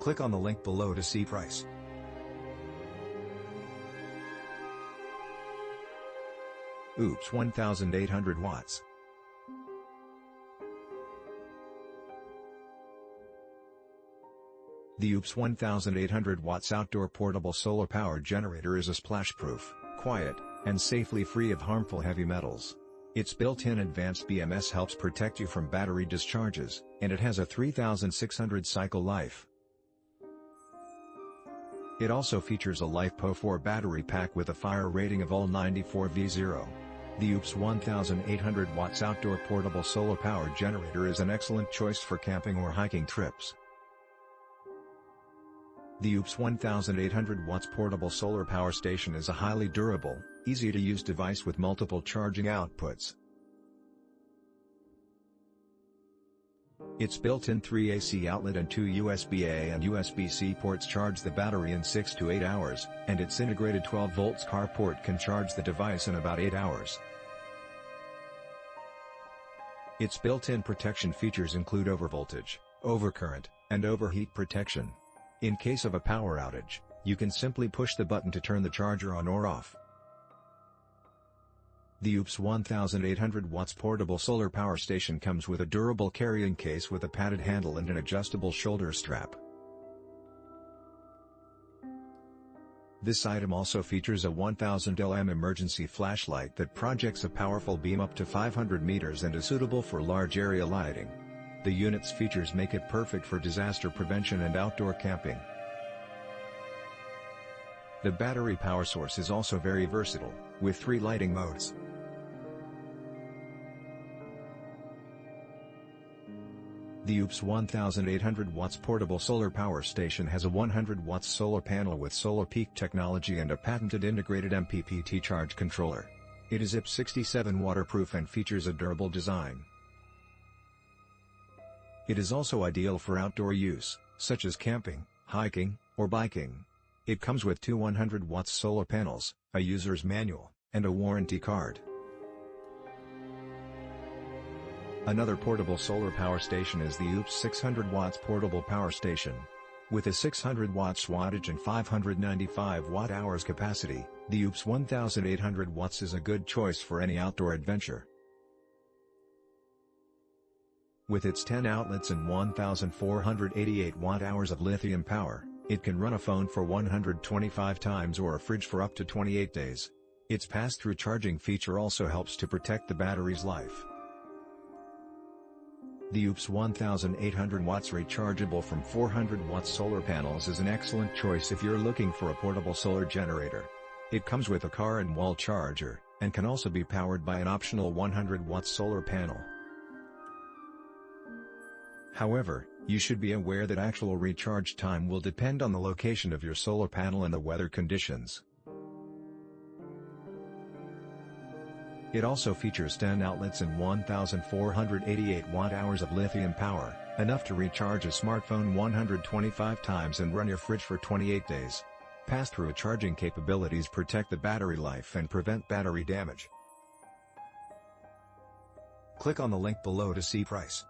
Click on the link below to see price. Oupes 1800 watts. The Oupes 1800 watts outdoor portable solar power generator is a splash-proof, quiet, and safely free of harmful heavy metals. Its built-in advanced BMS helps protect you from battery discharges, and it has a 3600 cycle life. It also features a LiFePO4 battery pack with a fire rating of all 94 V0. The Oupes 1800 watts outdoor portable solar power generator is an excellent choice for camping or hiking trips. The Oupes 1800 watts portable solar power station is a highly durable, easy-to-use device with multiple charging outputs. Its built-in 3 AC outlet and 2 USB-A and USB-C ports charge the battery in 6 to 8 hours, and its integrated 12 volts car port can charge the device in about 8 hours. Its built-in protection features include overvoltage, overcurrent, and overheat protection. In case of a power outage, you can simply push the button to turn the charger on or off. The Oupes 1800 watts portable solar power station comes with a durable carrying case with a padded handle and an adjustable shoulder strap. This item also features a 1000 lm emergency flashlight that projects a powerful beam up to 500 meters and is suitable for large area lighting. The unit's features make it perfect for disaster prevention and outdoor camping. The battery power source is also very versatile, with 3 lighting modes. The Oupes 1800 watts portable solar power station has a 100 watts solar panel with solar peak technology and a patented integrated MPPT charge controller. It is IP67 waterproof and features a durable design. It is also ideal for outdoor use, such as camping, hiking, or biking. It comes with 2 100 watts solar panels, a user's manual, and a warranty card. Another portable solar power station is the Oupes 600 watts portable power station. With a 600 watts wattage and 595 watt-hours capacity, the Oupes 1800 watts is a good choice for any outdoor adventure. With its 10 outlets and 1,488 watt-hours of lithium power, it can run a phone for 125 times or a fridge for up to 28 days. Its pass-through charging feature also helps to protect the battery's life. The Oupes 1800 watts rechargeable from 400 watts solar panels is an excellent choice if you're looking for a portable solar generator. It comes with a car and wall charger, and can also be powered by an optional 100 watts solar panel. However, you should be aware that actual recharge time will depend on the location of your solar panel and the weather conditions. It also features 10 outlets and 1,488 watt-hours of lithium power, enough to recharge a smartphone 125 times and run your fridge for 28 days. Pass-through charging capabilities protect the battery life and prevent battery damage. Click on the link below to see price.